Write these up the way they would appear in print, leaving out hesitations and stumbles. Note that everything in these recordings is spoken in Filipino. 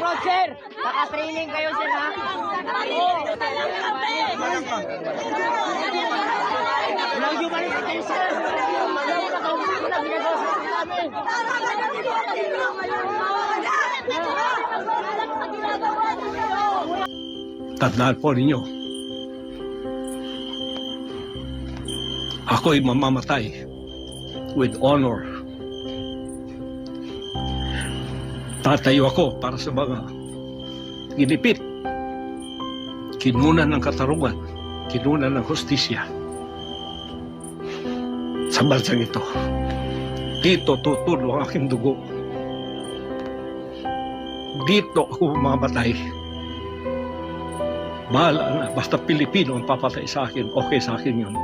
proud, sir. Naka-training kayo, sir, ha? Walang humanity kayo, sir. Tandaan po ninyo, ako'y mamamatay with honor. Tatayo ako para sa mga ginipit, kinunan ng katarungan, kinunan ng hustisya sa bansang ito. Dito tutulo ang aking dugo. Dito ako mamamatay. Bahala na, basta Pilipino ang papatay sa akin, okay sa akin yun.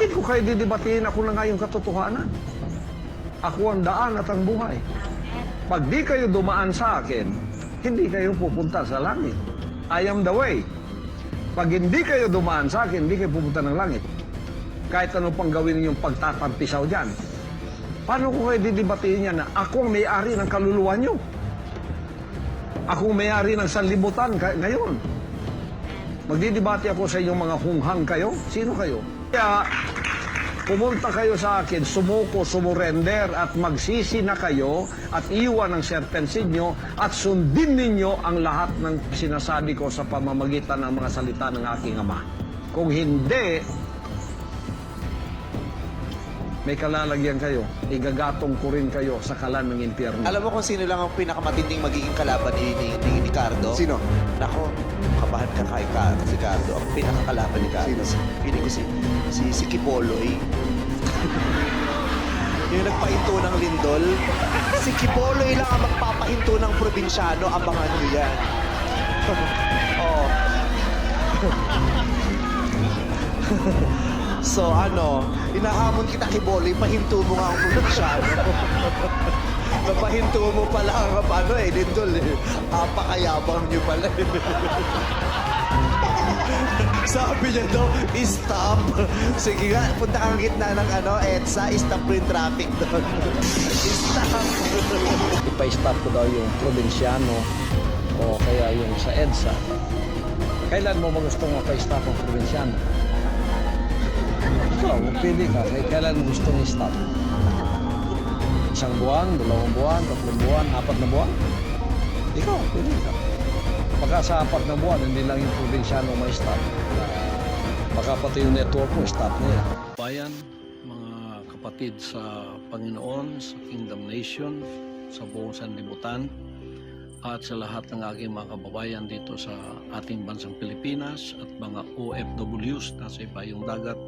Bakit ko kayo didebatiin? Ako na nga yung katotohanan. Ako ang daan at ang buhay. Pag di kayo dumaan sa akin, hindi kayo pupunta sa langit. I am the way. Pag hindi kayo dumaan sa akin, hindi kayo pupunta ng langit. Kahit ano pang gawin ninyong pagtatampisaw dyan. Paano ko kayo didebatiin yan na ako ang may-ari ng kaluluwa nyo? Ako ang may-ari ng sanlibutan ngayon. Magdidebate ako sa inyong mga hunghang kayo? Sino kayo? Kaya, pumunta kayo sa akin, sumuko, sumurender, at magsisi na kayo at iwan ang serpensid nyo at sundin ninyo ang lahat ng sinasabi ko sa pamamagitan ng mga salita ng aking Ama. Kung hindi, may kalalagyan kayo, igagatong ko rin kayo sa kalan ng impyerno. Alam mo kung sino lang ang pinakamatinding magiging kalaban ni Cardo? Sino? Nako, kabahan ka kay si Cardo. Ang pinakakalaban ni Cardo. Piling ko si Kipoloy. Yung nagpahinto ng lindol. Si Kipoloy lang ang magpapahinto ng probinsyano. Abangan nyo yan. Oh. So inahamon kita Kipoloy, pahinto mo nga ang probinsyano. Napahinto mo pala ang lindol eh. Apakayabang nyo pala. Sabi niya daw, stop. Sige nga, punta kang gitna ng EDSA, stop mo yung traffic doon. Stop. Ipa-stop ko daw yung probinsyano o kaya yung sa EDSA. Kailan mo ba gustong mapa-stop ang probinsyano? Ikaw, magpili ka. Kailan mo gustong i-stop? Isang buwan, 2 buwan, 3 buwan, 4 na buwan? Ikaw, pili ka. Baka sa 4 na buwan, hindi lang yung probinsyano may stop. Baka pati yung network mo, stop na yan. Bayan, mga kapatid sa Panginoon, sa Kingdom Nation, sa buong sanlibutan, at sa lahat ng aking mga kababayan dito sa ating bansang Pilipinas at mga OFWs na sa ibayong dagat,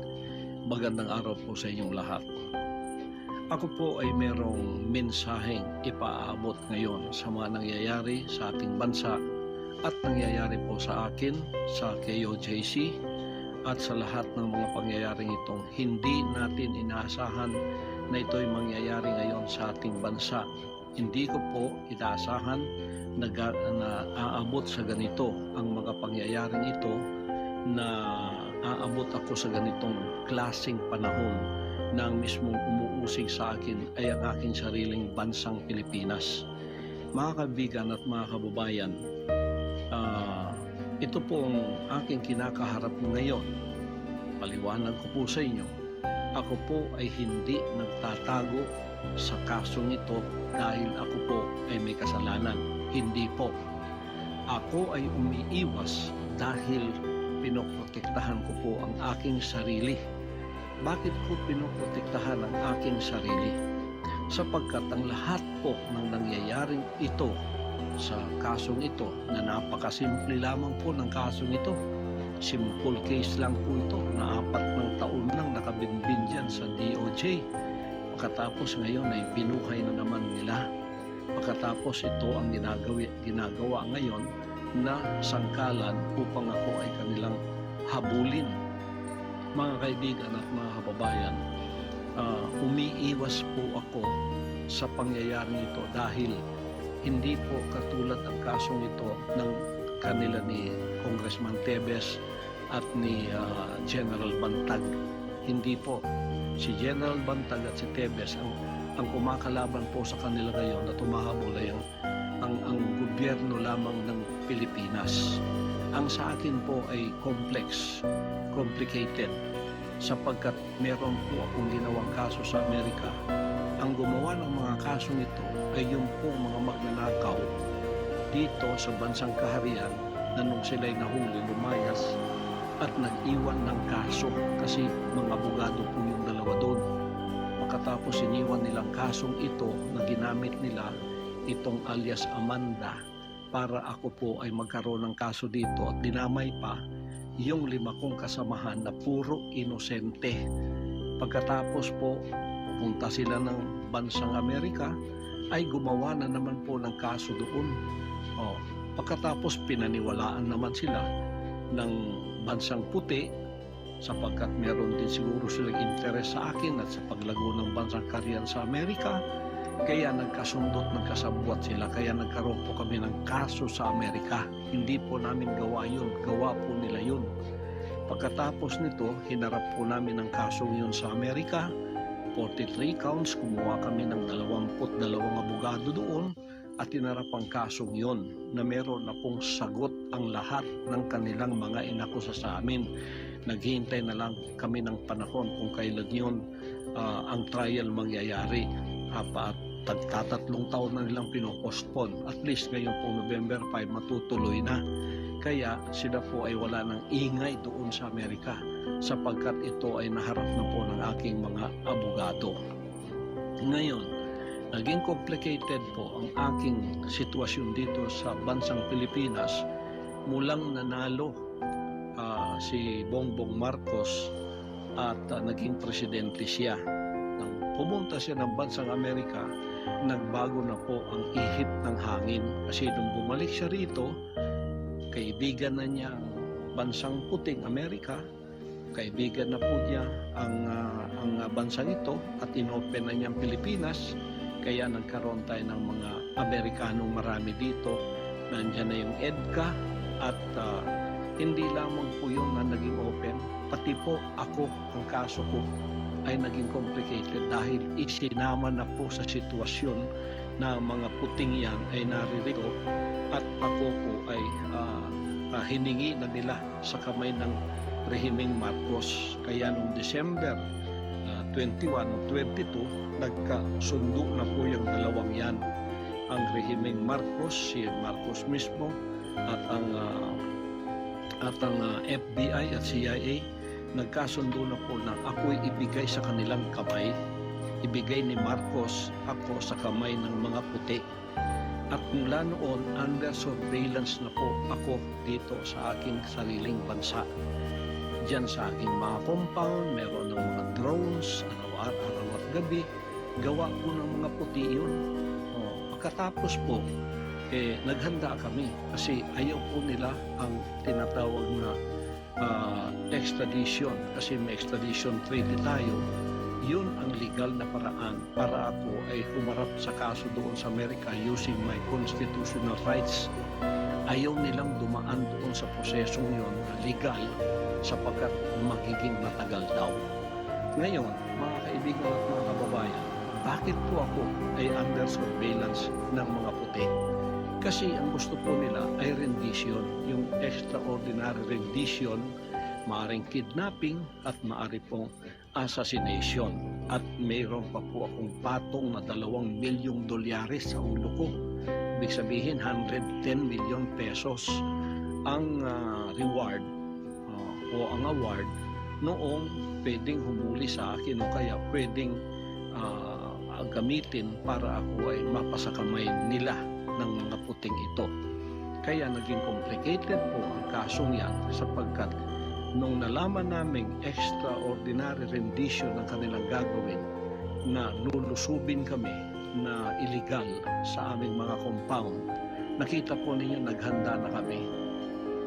magandang araw po sa inyong lahat. Ako po ay merong mensaheng ipaabot ngayon sa mga nangyayari sa ating bansa at nangyayari po sa akin, sa KOJC at sa lahat ng mga pangyayaring itong hindi natin inaasahan na ito'y mangyayari ngayon sa ating bansa. Hindi ko po inaasahan na aabot sa ganito ang mga pangyayaring ito, na aabot ako sa ganitong klaseng panahon na ang mismong umuusig sa akin ay ang aking sariling bansang Pilipinas. Mga kaibigan at mga kababayan, ito po ang aking kinakaharap ngayon. Paliwanag ko po sa inyo, ako po ay hindi nagtatago sa kasong ito dahil ako po ay may kasalanan. Hindi po. Ako ay umiiwas dahil pinoprotektahan ko po ang aking sarili. Bakit ko pinoprotektahan ang aking sarili? Sapagkat ang lahat po ng nangyayaring ito sa kasong ito, na napakasimple lamang po ng kasong ito. Simple case lang po ito, na 4 ng taon lang nakabinbin dyan sa DOJ. Pagkatapos ngayon ay binuhay na naman nila. Pagkatapos ito ang ginagawa ngayon na sangkalan upang ako ay kanilang habulin. Mga kaibigan at mga kababayan, umiiwas po ako sa pangyayaring ito dahil hindi po katulad ang kasong ito ng kanila ni Congressman Tebes at ni General Bantag. Hindi po. Si General Bantag at si Tebes ang kumakalaban po sa kanila ngayon na tumahabol ay ang gobyerno lamang ng Pilipinas. Ang sa akin po ay complicated, sapagkat meron po akong ginawang kaso sa Amerika. Ang gumawa ng mga kasong ito ay yung po mga magnanakaw dito sa bansang kaharian na nung sila'y nahuli, lumayas at nag-iwan ng kaso kasi mga abogado po yung dalawa doon. Pagkatapos iniwan nilang kasong ito na ginamit nila itong alias Amanda para ako po ay magkaroon ng kaso dito at dinamay pa yung 5 kong kasamahan na puro inosente. Pagkatapos po punta sila ng bansang Amerika ay gumawa na naman po ng kaso doon. Pagkatapos pinaniwalaan naman sila ng bansang puti sapagkat meron din siguro silang interes sa akin at sa paglago ng bansang karyan sa Amerika. Kaya nagkasabwat sila, kaya nagkaroon po kami ng kaso sa Amerika. Hindi po namin gawa yun, gawa po nila yun. Pagkatapos nito, hinarap po namin ang kasong yun sa Amerika. 43 counts, kumuha kami ng 22 abogado doon at hinarap ang kasong yun na meron na pong sagot ang lahat ng kanilang mga inakusa sa amin. Naghihintay na lang kami ng panahon kung kailan yun ang trial mangyayari. At tagtatatlong taon na nilang pinopostpone. At least ngayon po November 5 matutuloy na. Kaya sila po ay wala ng ingay doon sa Amerika sapagkat ito ay naharap na po ng aking mga abogado. Ngayon, naging complicated po ang aking sitwasyon dito sa bansang Pilipinas mulang nanalo si Bongbong Marcos at naging presidente siya. Nang pumunta siya ng bansang Amerika, nagbago na po ang ihip ng hangin kasi nung bumalik siya rito, kaibigan na niya ang bansang puting Amerika, kaibigan na po niya ang bansang ito at inopen na niya ang Pilipinas, kaya nagkaroon tayo ng mga Amerikanong marami dito. Nandiyan na yung EDCA at hindi lamang po yung na naging open, pati po ako, ang kaso ko ay naging complicated dahil isinama na po sa sitwasyon na mga puting yan ay naririto at ako po ay hiningi na nila sa kamay ng rehimeng Marcos. Kaya noong December 21 o 22, nagkasundo na po yung dalawang yan. Ang rehimeng Marcos, si Marcos mismo, at ang FBI at CIA, nagkasundo na po na ako'y ibigay sa kanilang kamay. Ibigay ni Marcos ako sa kamay ng mga puti. At mula noon, under surveillance na po ako dito sa aking sariling bansa. Diyan sa aking mga compound, meron ng mga drones, araw at gabi. Gawa po ng mga puti yun. Pagkatapos po, naghanda kami kasi ayaw po nila ang tinatawag na extradition kasi may extradition treaty tayo. Yun ang legal na paraan para ako ay humarap sa kaso doon sa Amerika using my constitutional rights. Ayaw nilang dumaan doon sa prosesong yun na legal sapagkat magiging matagal daw. Ngayon, mga kaibigan at mga kababayan, bakit po ako ay under surveillance ng mga puti? Kasi ang gusto po nila ay rendition, yung extraordinary rendition, maaring kidnapping at maari pong assassination. At mayroon pa po akong patong na $2 milyong sa ulo ko. Ibig sabihin, 110 million pesos ang reward o ang award noong pwedeng humuli sa akin o kaya pwedeng gamitin para ako ay mapasakamay nila ng mga puting ito. Kaya naging complicated po ang kasong yan sapagkat nung nalaman naming extraordinary rendition ng kanilang gagawin na lulusubin kami na illegal sa aming mga compound, nakita po ninyo naghanda na kami.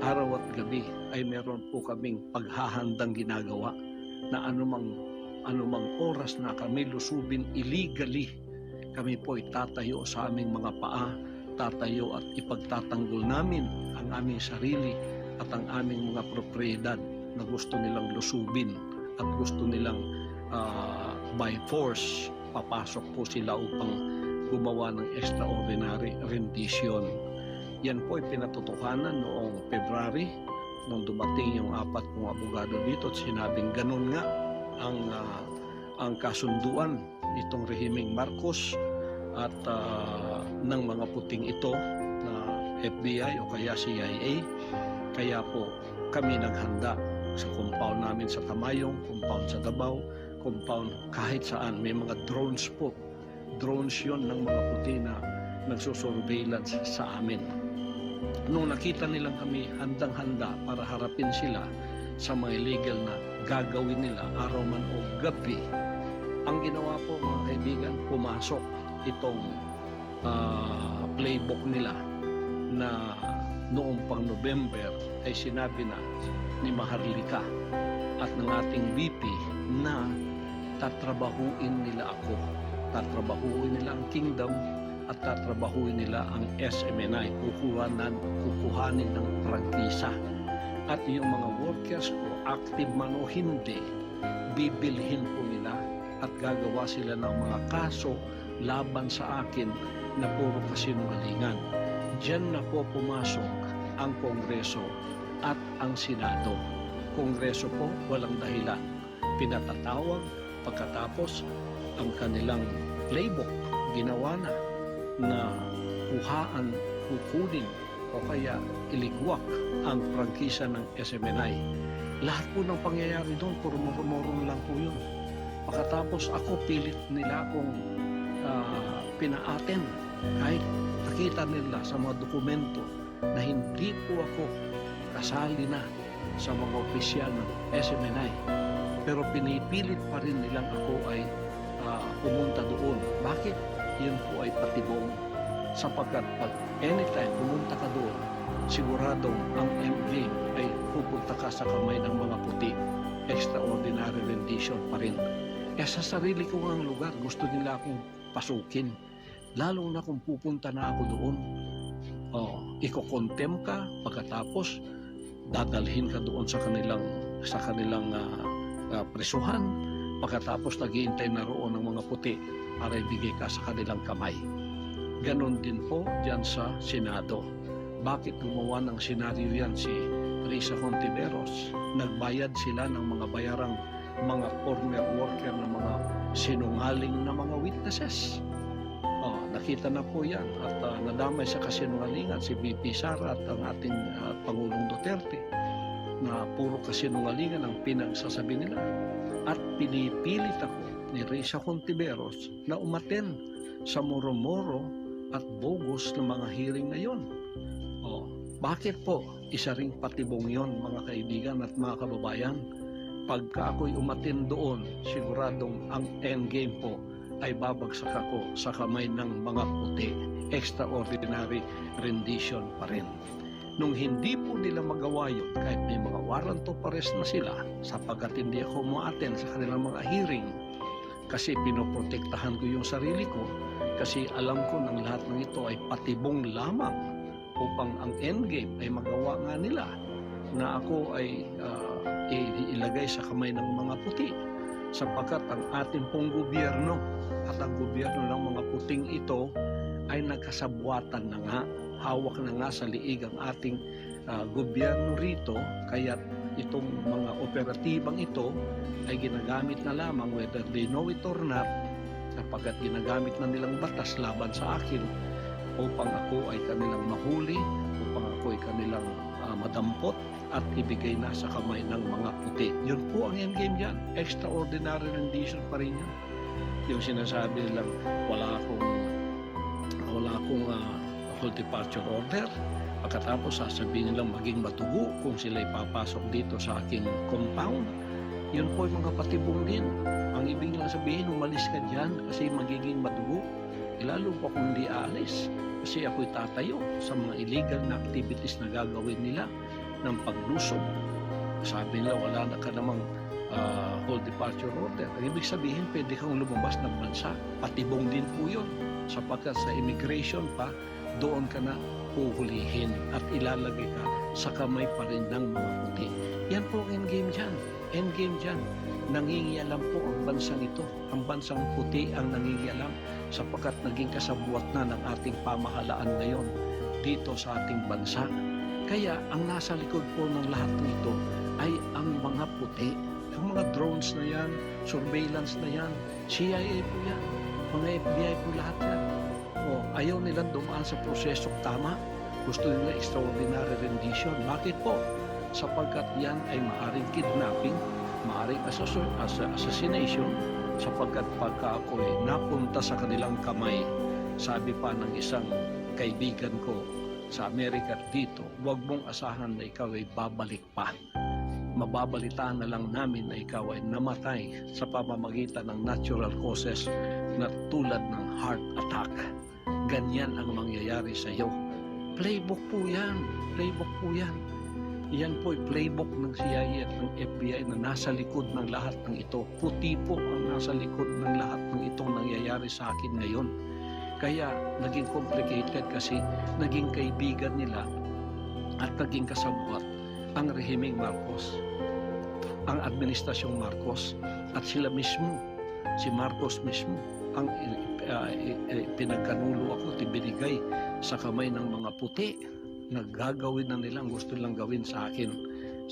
Araw at gabi ay meron po kaming paghahandang ginagawa na anumang oras na kami lusubin illegally, kami po ay tatayo sa aming mga paa, tatayo at ipagtatanggol namin ang aming sarili at ang aming mga propriedad na gusto nilang lusubin at gusto nilang by force papasok po sila upang gumawa ng extraordinary rendition. Yan po ay pinatutuhanan noong February nung dumating yung 4 kong abogado dito at sinabing ganun nga ang kasunduan nitong rehimeng Marcos at ng mga puting ito na FBI o kaya CIA. Kaya po kami naghanda sa compound namin sa Tamayong, compound sa Davao, compound kahit saan. May mga drones po. Drones yon ng mga puti na nagsusurveillance sa amin. Nung nakita nilang kami handang-handa para harapin sila sa mga illegal na gagawin nila araw man o gabi, ang ginawa po mga kaibigan, pumasok itong playbook nila na noong pang November ay sinabi na ni Maharlika at ng ating VP na tatrabahuin nila ako. Tatrabahuin nila ang kingdom at tatrabahuin nila ang SMNI. Kukuhanin ng prangkisa. At yung mga workers ko, active man o hindi, bibilhin po nila at gagawa sila ng mga kaso laban sa akin na puro kasinungalingan. Diyan na po pumasok ang Kongreso at ang Senado. Kongreso po, walang dahilan. Pinatatawag, pagkatapos ang kanilang playbook ginawa na kukunin o kaya iligwak ang prangkisa ng SMNI. Lahat po ng pangyayari doon, puro murmurong lang po yun. Pagkatapos ako, pilit nila akong pinaaten kahit nakita nila sa mga dokumento na hindi po ako kasali na sa mga opisyal ng SMNI. Pero pinipilit pa rin nilang ako ay pumunta doon. Bakit? Yun po ay patibong. Sapagkat pag anytime pumunta ka doon, siguradong ang endgame ay pupunta ka sa kamay ng mga puti. Extraordinary rendition pa rin. Sa sarili ko ang lugar, gusto nila akong pasukin. Lalo na kung pupunta na ako doon. Iko-contem ka, pagkatapos dadalhin ka doon sa kanilang presuhan. Pagkatapos naghihintay na roon ng mga puti para ibigay ka sa kanilang kamay. Ganon din po dyan sa Senado. Bakit gumawa ng senaryo yan si Risa Hontiveros? Nagbayad sila ng mga bayarang mga former worker ng mga sinungaling na mga witnesses. Nakita na po yan at nadamay sa kasinungalingan si VP Sara at ang ating Pangulong Duterte na puro kasinungalingan ang pinagsasabi nila. At pinipilit ako ni Risa Hontiveros na umaten sa moro-moro at bogus na mga hearing na yon. Bakit po? Isa ring patibong yon, mga kaibigan at mga kababayan. Pagka ako'y umatin doon, siguradong ang endgame po ay babagsak ako sa kamay ng mga puti. Extraordinary rendition pa rin. Nung hindi po nila magawa yun, kahit may mga warrant of arrest na sila, sapagkat hindi ako ma-attend sa kanilang mga hearing, kasi pinoprotektahan ko yung sarili ko, kasi alam ko ng lahat ng ito ay patibong lamang upang ang endgame ay magawa nga nila na ako ay ilagay sa kamay ng mga puti, sapagkat ang ating pong gobyerno at ang gobyerno ng mga puting ito ay nagkasabwatan na nga, hawak na nga sa liig ang ating gobyerno rito, kaya itong mga operatibang ito ay ginagamit na lamang whether they know it or not, sapagkat ginagamit na nilang batas laban sa akin upang ako ay kanilang mahuli, upang ako ay kanilang madampot at ibigay na sa kamay ng mga puti. Yun po ang endgame dyan. Extraordinary rendition pa rin yan. Yung sinasabi nilang wala akong whole departure order. Pagkatapos sasabihin nilang maging matugo kung sila ipapasok dito sa aking compound. Yun po yung mga patibong din. Ang ibig nilang sabihin, umalis ka dyan kasi magiging madugo. Lalo pa kung hindi aalis. Kasi ako'y tatayo sa mga illegal na activities na gagawin nila ng paglusob. Sabi nila, wala na ka namang whole departure order. Ang ibig sabihin, pwede kang lumabas ng bansa. Patibong din po yun. Sapagkat sa immigration pa, doon ka na puhulihin at ilalagay ka sa kamay pa rin ng mga puti. Yan po ang endgame dyan. Endgame dyan. Nangingialam po ang bansang ito. Ang bansang puti ang nangingialam sapagkat naging kasabwat na ng ating pamahalaan ngayon dito sa ating bansa. Kaya ang nasa likod po ng lahat nito ay ang mga puti. Ang mga drones na yan, surveillance na yan, CIA po yan, mga FBI po lahat yan. Ayaw nilang dumaan sa prosesok tama. Gusto nila extraordinary rendition. Bakit po? Sapagkat yan ay maaring kidnapping, maaring assassination, sapagkat pagka ako'y napunta sa kanilang kamay, sabi pa ng isang kaibigan ko sa Amerika dito, huwag mong asahan na ikaw ay babalik pa. Mababalitaan na lang namin na ikaw ay namatay sa pamamagitan ng natural causes na tulad ng heart attack. Ganyan ang mangyayari sa iyo. Playbook po yan. Playbook po yan. Yan po ay playbook ng CIA at ng FBI na nasa likod ng lahat ng ito. Puti po ang nasa likod ng lahat ng itong nangyayari sa akin ngayon. Kaya naging complicated kasi naging kaibigan nila at naging kasabwat ang rehimeng Marcos, ang administrasyong Marcos, at sila mismo, si Marcos mismo, ang pinagkanulo ako at ibinigay sa kamay ng mga puti na gagawin na nilang gusto lang gawin sa akin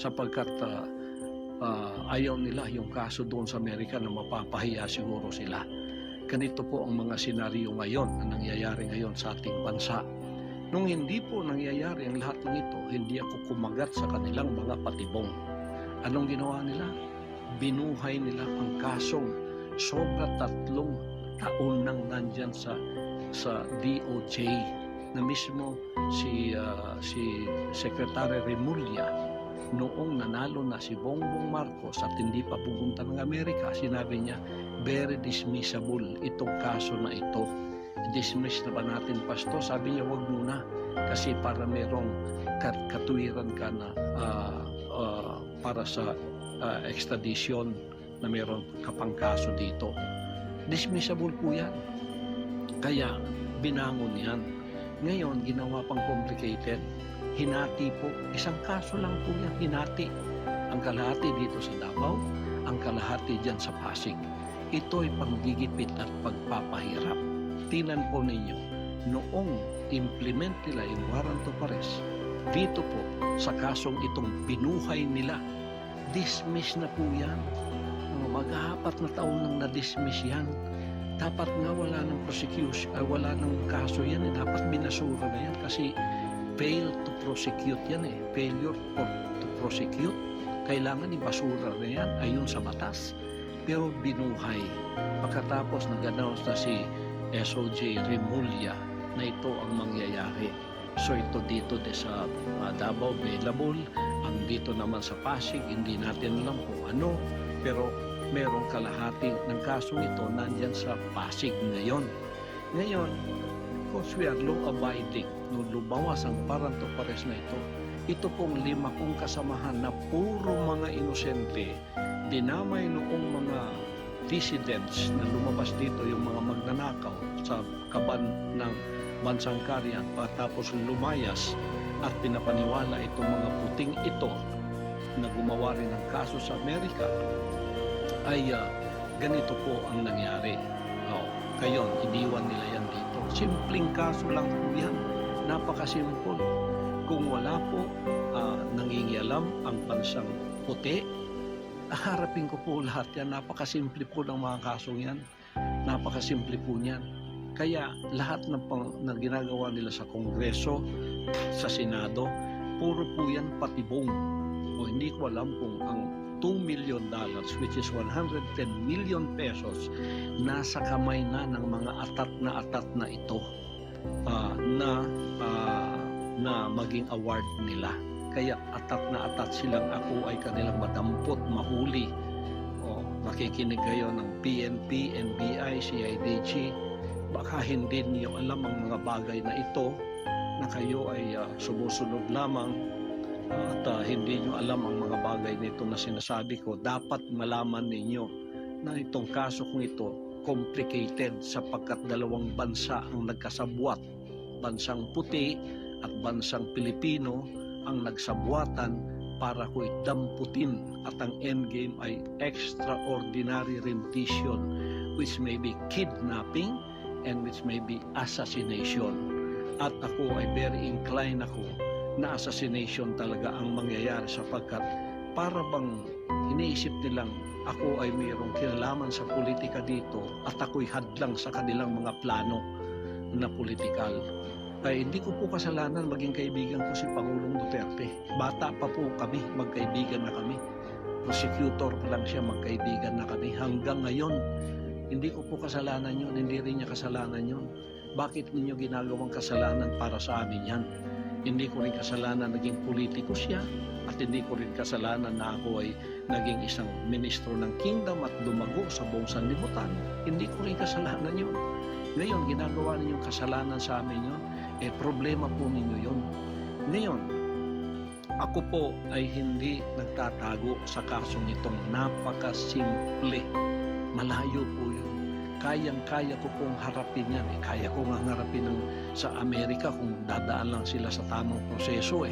sapagkat ayaw nila yung kaso doon sa Amerika na mapapahiya siguro sila. Ganito po ang mga senaryo ngayon na nangyayari ngayon sa ating bansa. Nung hindi po nangyayari ang lahat ng ito, hindi ako kumagat sa kanilang mga patibong. Anong ginawa nila? Binuhay nila ang kasong sobra 3 taon nang nandyan sa DOJ na mismo si Secretary Remulla noong nanalo na si Bongbong Marcos at hindi pa pupunta ng Amerika, sinabi niya, very dismissible itong kaso na ito. Dismiss na ba natin, Pasto? Sabi niya, wag muna kasi para merong katuwiran ka na para sa extradition na meron kapang kaso dito. Dismissible po yan. Kaya binangon yan. Ngayon, ginawa pang complicated. Hinati po. Isang kaso lang po yan. Hinati. Ang kalahati dito sa Davao, ang kalahati dyan sa Pasig. Ito'y panggigipit at pagpapahirap. Tinan po ninyo, noong implement nila yung warrant of arrest, dito po sa kasong itong binuhay nila, dismiss na po yan. Mag-4 na taon nang na-dismiss yan. Dapat nga wala ng prosecution, wala ng kaso yan. Dapat binasura na yan kasi fail to prosecute yan eh. Failure to prosecute. Kailangan ibasura na yan ayon sa batas. Pero binuhay. Pagkatapos nag-announce na si SOJ Remulla na ito ang mangyayari. So ito dito sa Davao available. Ang dito naman sa Pasig, hindi natin alam kung ano. Pero merong kalahati ng kasong ito nandyan sa Pasig ngayon. Ngayon, because we are law-abiding, nung lumawas ang warrant of arrest na ito pong 5 kong kasamahan na puro mga inosente, dinamay noong mga dissidents na lumabas dito, yung mga magnanakaw sa kaban ng bansang Karian, tapos lumayas at pinapaniwala itong mga puting ito na gumawa rin ng kaso sa Amerika, ay ganito po ang nangyari. Kayon, iniwan nila yan dito. Simpleng kaso lang po yan. Napakasimple. Kung wala po nangingialam ang bansang puti, harapin ko po lahat yan. Napakasimple po ng mga kasong yan. Napakasimple po niyan. Kaya lahat na ginagawa nila sa Kongreso, sa Senado, puro po yan patibong. O hindi ko alam kung ang $2 million, which is 110 million pesos, nasa kamay na ng mga atat na ito na maging award nila. Kaya atat silang ako ay kanilang madampot, mahuli. Makikinig kayo ng PNP, NBI, CIDG. Baka hindi niyo alam ang mga bagay na ito na kayo ay sumusunod lamang at hindi nyo alam ang mga bagay nito na sinasabi ko. Dapat malaman ninyo na itong kaso kong ito complicated sapagkat 2 bansa ang nagkasabwat. Bansang puti at bansang Pilipino ang nagsabwatan para ko damputin, at ang endgame ay extraordinary rendition, which may be kidnapping and which may be assassination. At ako ay very inclined ako na assassination talaga ang mangyayari sapagkat para bang iniisip nilang ako ay mayroong kinalaman sa politika dito at ako'y hadlang sa kanilang mga plano na politikal. Ay hindi ko po kasalanan maging kaibigan ko si Pangulong Duterte. Bata pa po kami, magkaibigan na kami. Prosecutor pa lang siya, magkaibigan na kami. Hanggang ngayon, hindi ko po kasalanan yun, hindi rin niya kasalanan yun. Bakit ninyo ginagawang kasalanan para sa amin yan? Hindi ko rin kasalanan naging politiko siya at hindi ko rin kasalanan na ako ay naging isang ministro ng kingdom at lumago sa buong sanlibutan. Hindi ko rin kasalanan yun. Ngayon, ginagawa ninyong kasalanan sa amin yun, problema po ninyo yun. Ngayon, Ako po ay hindi nagtatago sa kasong itong napakasimple. Malayo po yun. Kayang-kaya ko pong harapin yan. Kaya ko nga harapin sa Amerika kung dadaan lang sila sa tamang proseso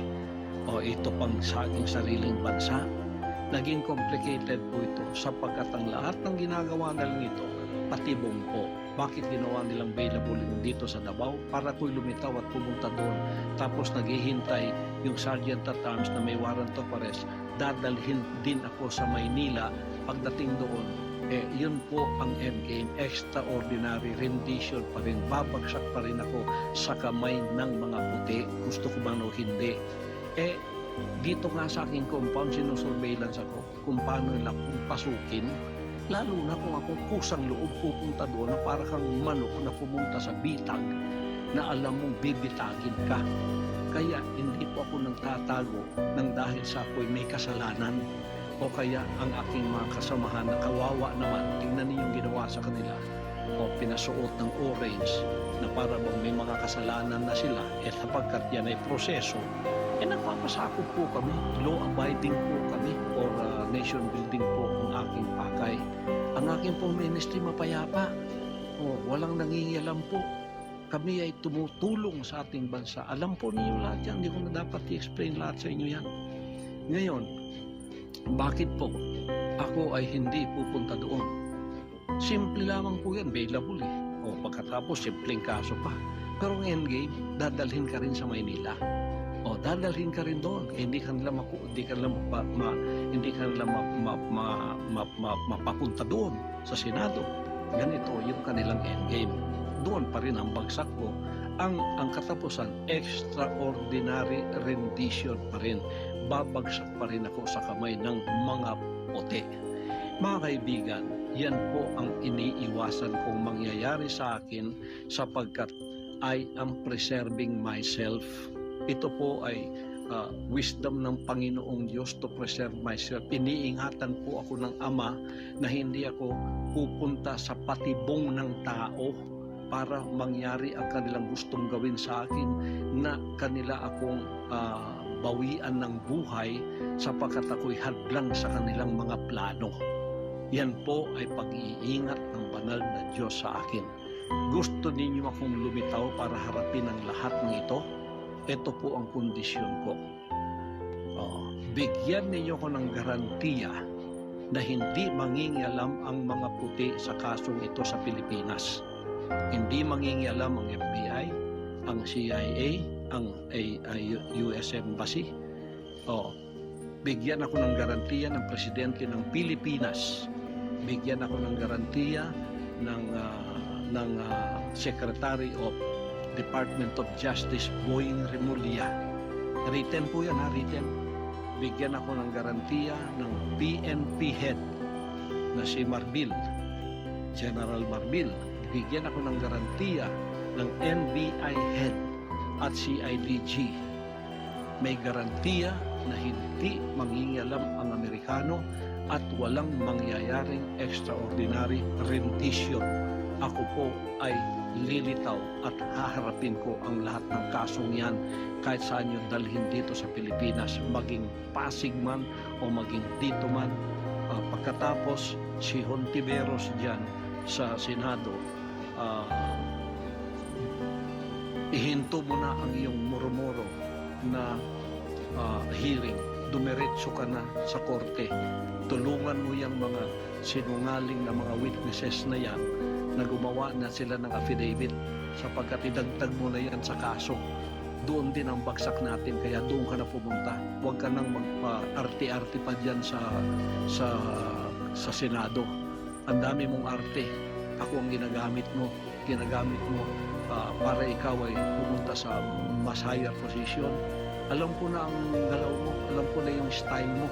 O ito pang sa aking sariling bansa. Naging complicated po ito sapagkat ang lahat ng ginagawa na lang ito, patibong po. Bakit ginawa nilang available dito sa Davao? Para ko'y lumitaw at pumunta doon. Tapos naghihintay yung Sergeant at Arms na may warrant of arrest. Dadalhin din ako sa Maynila. Pagdating doon, yun po ang endgame. Extraordinary rendition pa rin. Babagsak pa rin ako sa kamay ng mga puti. Gusto ko man o hindi. Dito nga sa aking compound, sinusurveillance ako kung paano nila kung pasukin. Lalo na kung ako kusang loob pupunta doon na para kang manok na pumunta sa bitag na alam mong bibitagin ka. Kaya hindi po ako nagtatago ng dahil sa ako'y may kasalanan o kaya ang aking mga kasamahan na kawawa naman, tingnan niyo yung ginawa sa kanila o pinasuot ng orange na para bang may mga kasalanan na sila sapagkat yan ay proseso. Nagpapasakop po kami, law-abiding po kami or nation building po ang aking pakay. Ang aking pong ministry mapayapa. Walang nangingialam po. Kami ay tumutulong sa ating bansa. Alam po ninyo lahat yan. Hindi ko na dapat i-explain lahat sa inyo yan. Ngayon, bakit po ako ay hindi pupunta doon? Simple lamang po yan, available pagkatapos, simpleng kaso pa. Pero ang endgame, dadalhin ka rin sa Maynila. Dadalhin ka rin doon. Hindi ka nila mapapunta doon sa Senado. Ganito yung kanilang endgame. Doon pa rin ang bagsak ko. Ang katapusan, extraordinary rendition pa rin. Babagsak pa rin ako sa kamay ng mga puti. Mga kaibigan, yan po ang iniiwasan kong mangyayari sa akin sapagkat I am preserving myself. Ito po ay wisdom ng Panginoong Diyos to preserve myself. Iniingatan po ako ng Ama na hindi ako pupunta sa patibong ng tao para mangyari ang kanilang gustong gawin sa akin na kanila akong bawian ng buhay sapagkat ako'y hadlang sa kanilang mga plano. Yan po ay pag-iingat ng banal na Diyos sa akin. Gusto ninyo akong lumitaw para harapin ang lahat ng ito? Ito po ang kondisyon ko. Bigyan ninyo ko ng garantiya na hindi mangingialam ang mga puti sa kasong ito sa Pilipinas. Hindi mangingialam ang FBI, ang CIA, ang US Embassy. Bigyan ako ng garantiya ng Presidente ng Pilipinas. Bigyan ako ng garantiya ng Secretary of Department of Justice Boying Remulla. Written po yan, written. Bigyan ako ng garantiya ng PNP head na si Marbil, General Marbil. Bigyan ako ng garantiya ng NBI head at CIDG. May garantiya na hindi mangingialam ang Amerikano at walang mangyayaring extraordinary rendition. Ako po ay lilitaw at haharapin ko ang lahat ng kasong yan kahit saan yung dalhin dito sa Pilipinas, maging Pasig man o maging dito man. Pagkatapos si Hontiveros dyan sa Senado, ihinto mo na ang iyong murmuro na hearing, dumiretso ka na sa korte, tulungan mo yung mga sinungaling na mga witnesses na yan na gumawa na sila ng affidavit sapagkat idagdag mo na yan sa kaso. Doon din ang bagsak natin, kaya doon ka na pumunta. Huwag ka nang magpa-arte-arte pa dyan sa Senado. Ang dami mong arte. Ako ang ginagamit mo para ikaw ay pumunta sa mas higher position. Alam ko na ang galaw mo, alam ko na yung style mo.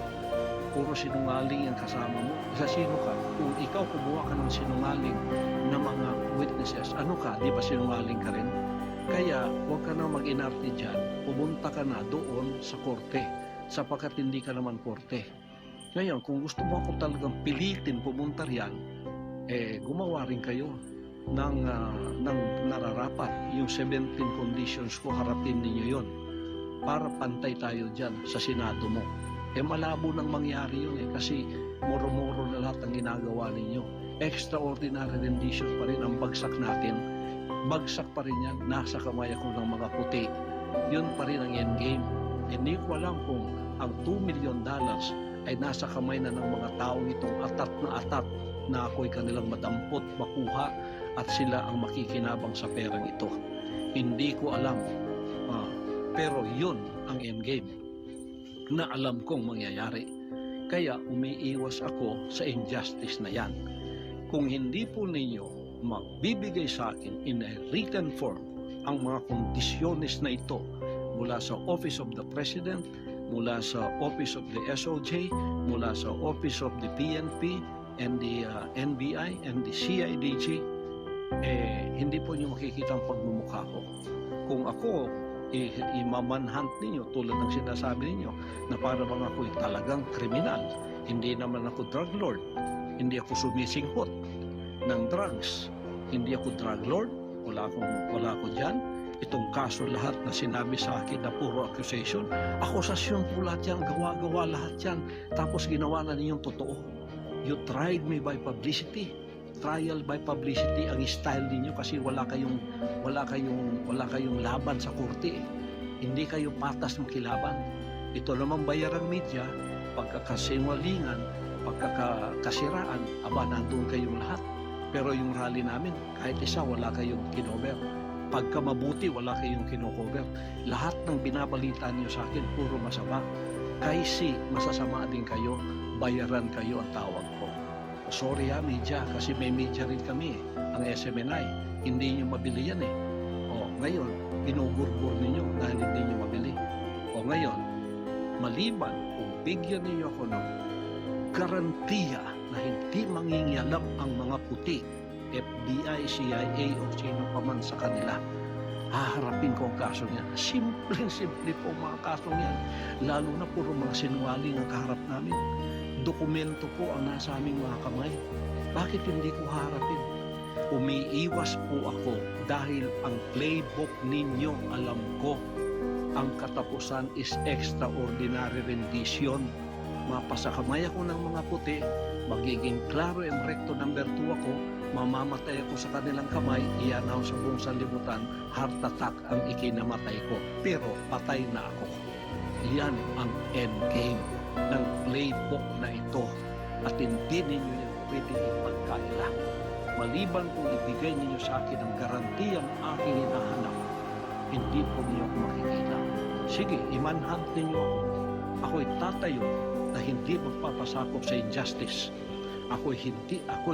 Puro sinungaling ang kasama mo. Sa sino ka? Kung ikaw kumuha ka ng sinungaling na mga witnesses, ano ka? Di ba sinungaling ka rin? Kaya huwag ka na mag-inarte dyan. Pumunta ka na doon sa korte sapagkat hindi ka naman korte. Ngayon, kung gusto mo ako talagang pilitin pumunta riyan, gumawa rin kayo ng nararapat. Yung 17 conditions ko, harapin ninyo yon. para pantay tayo dyan sa Senado mo. Malabo nang mangyari yun kasi muro-muro na lahat ang ginagawa ninyo. Extraordinary rendition pa rin ang bagsak natin. Bagsak pa rin yan, nasa kamay ako ng mga puti. Yun pa rin ang endgame. Hindi ko alam kung ang $2 million ay nasa kamay na ng mga taong itong atat na ako'y kanilang madampot, makuha at sila ang makikinabang sa perang ito. Hindi ko alam. Pero yun ang endgame na alam kong mangyayari. Kaya umiiwas ako sa injustice na yan. Kung hindi po ninyo magbibigay sa akin in a written form ang mga kondisyones na ito mula sa Office of the President, mula sa Office of the SOJ, mula sa Office of the PNP and the NBI and the CIDG, hindi po nyo makikita ang pagmumukha ko. Kung ako, imamanhunt ninyo tulad ng sinasabi ninyo na para bang ako'y talagang kriminal. Hindi naman ako drug lord. Hindi ako sumisingkot ng drugs. Hindi ako drug lord. Wala ako dyan. Itong kaso lahat na sinabi sa akin na puro accusation, akusasyon po lahat yan, gawa-gawa lahat yan, tapos ginawa na ninyong totoo. You tried me by publicity. Trial by publicity ang style ninyo kasi wala kayong laban sa korte. Hindi kayo patas makilaban. Ito naman bayarang media, pagkakasinwalingan, pagkakasiraan, nandun kayong lahat. Pero yung rally namin, kahit isa, wala kayong kinover. Pagka mabuti, wala kayong kinocover. Lahat ng binabalita niyo sa akin, puro masama. Kasi masasama din kayo, bayaran kayo ang tawag ko. Sorry media, kasi may media rin kami ang SMNI. Hindi niyo mabili yan ngayon, ginugurbur ninyo dahil hindi niyo mabili. Ngayon, maliban kung bigyan ninyo ako ng garantiya na hindi mangingialam ang mga puti, FBI, CIA o sino pa man sa kanila, haharapin ko ang kaso niyan. Simple po mga kaso niyan. Lalo na puro mga sinungaling ang kaharap namin. Dokumento po ang nasa aming mga kamay. Bakit hindi ko harapin? Umiiwas po ako dahil ang playbook ninyo, alam ko, ang katapusan is extraordinary rendition. Mapasakamay ako ng mga puti, magiging klaro and recto number 2 ako, mamamatay ako sa kanilang kamay, iyan ako sa buong sanlibutan, heart attack ang ikinamatay ko. Pero patay na ako. Yan ang endgame ng playbook na ito at hindi ninyo yan pwede ipagkaila. Maliban kung ibigay ninyo sa akin ang garantiyang aking hinahanap, hindi po ninyo ako makikita. Sige, imanhunt ninyo ako. Ako'y tatayo na hindi magpapasakop sa injustice. Ako'y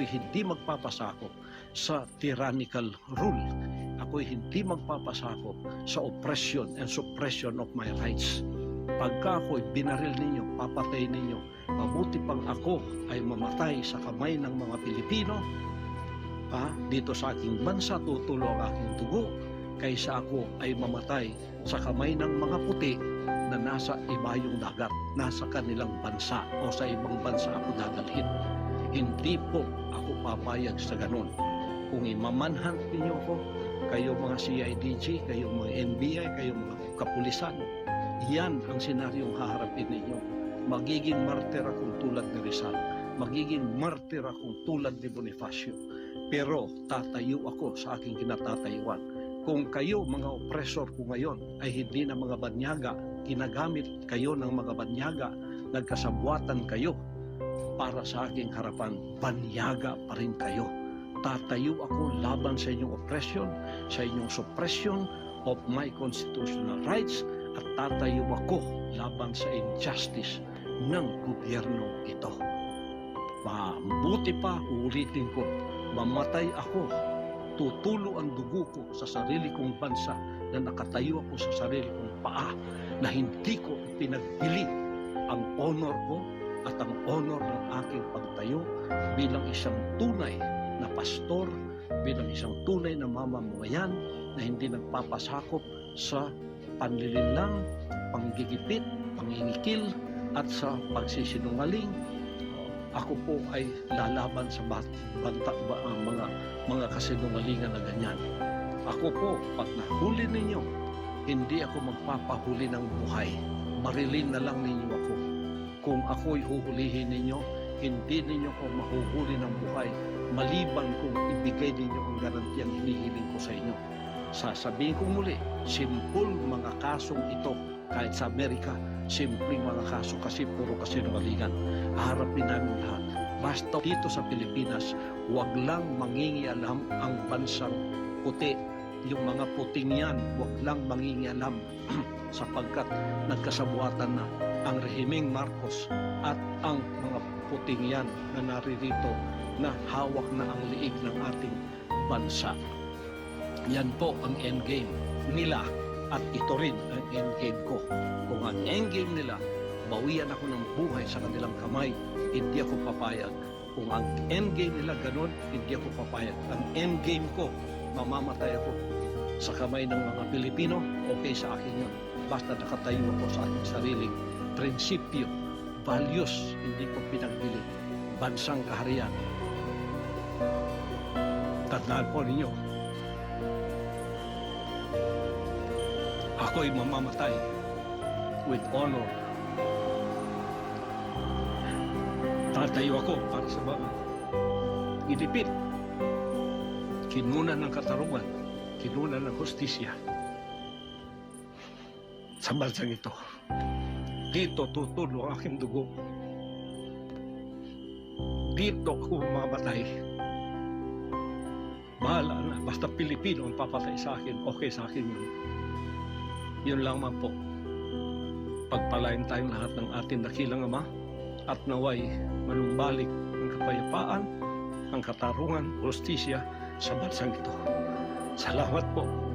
hindi magpapasakop sa tyrannical rule. Ako'y hindi magpapasakop sa oppression and suppression of my rights. Pagka ako'y binaril ninyo, papatay ninyo, mabuti pang ako ay mamatay sa kamay ng mga Pilipino, dito sa aking bansa tutulo ang aking dugo, kaysa ako ay mamatay sa kamay ng mga puti na nasa ibayong dagat, nasa kanilang bansa o sa ibang bansa ako dadalhin. Hindi po ako papayag sa ganun. Kung imamanhunt ninyo ako, kayo mga CIDG, kayo mga NBI, kayo mga kapulisan, yan ang senaryong haharapin ninyo. Magiging martir akong tulad ni Rizal. Magiging martir akong tulad ni Bonifacio. Pero tatayo ako sa aking kinatatayuan. Kung kayo, mga oppressor ko ngayon, ay hindi na mga banyaga, ginagamit kayo ng mga banyaga, nagkasabuatan kayo para sa aking harapan, banyaga pa rin kayo. Tatayo ako laban sa inyong oppression, sa inyong suppression of my constitutional rights, at tatayo ako laban sa injustice ng gobyerno ito. Mabuti pa, ulitin ko, mamatay ako, tutulo ang dugo ko sa sarili kong bansa na nakatayo ako sa sarili kong paa, na hindi ko pinagbili ang honor ko at ang honor ng aking pagtayo bilang isang tunay na pastor, bilang isang tunay na mamamayan na hindi nagpapasakop sa panlilinlang, panggigipit, pangingikil at sa pagsisinungaling. Ako po ay lalaban sa mga kasinungalingan na ganyan. Ako po, pag nahuli ninyo hindi ako magpapahuli ng buhay. Marilin na lang ninyo ako. Kung ako'y huhulihin ninyo, hindi ninyo ko mahuhuli ng buhay maliban kung ibigay ninyo ang garantiyang hinihiling ko sa inyo. Sasabihin ko muli, simple mga kasong ito. Kahit sa Amerika, simpleng mga kaso kasi puro kasinungalingan. Harapin namin lahat. Basta dito sa Pilipinas, wag lang mangingialam ang bansang puti. Yung mga puting yan, wag lang mangingialam sapagkat nagkasabuatan na ang rehimeng Marcos at ang mga puting yan na naririto na hawak na ang liig ng ating bansa. Yan po ang endgame nila at ito rin ang endgame ko. Kung ang endgame nila, bawian ako ng buhay sa kanilang kamay, hindi ako papayag. Kung ang endgame nila ganun, hindi ako papayag. Ang endgame ko, mamamatay ako sa kamay ng mga Pilipino, okay sa akin yun. Basta nakatayo ako sa aking sariling prinsipyo, values, hindi ko pinagbili. Bansang kaharian. Tandaan po ninyo, ako'y mamamatay with honor. Tatayo ako para sa mga gidipit, kinunan ng katarungan, kinunan ng hustisya sa bansang ito. Dito tutulo ang aking dugo. Dito ako mamamatay. Bahala na, basta Pilipino ang papatay sa akin, okay sa akin yun. Yun lang man po. Pagpalain tayong lahat ng ating dakilang Ama at naway manumbalik ang kapayapaan, ang katarungan, hustisya sa bansang ito. Salamat po.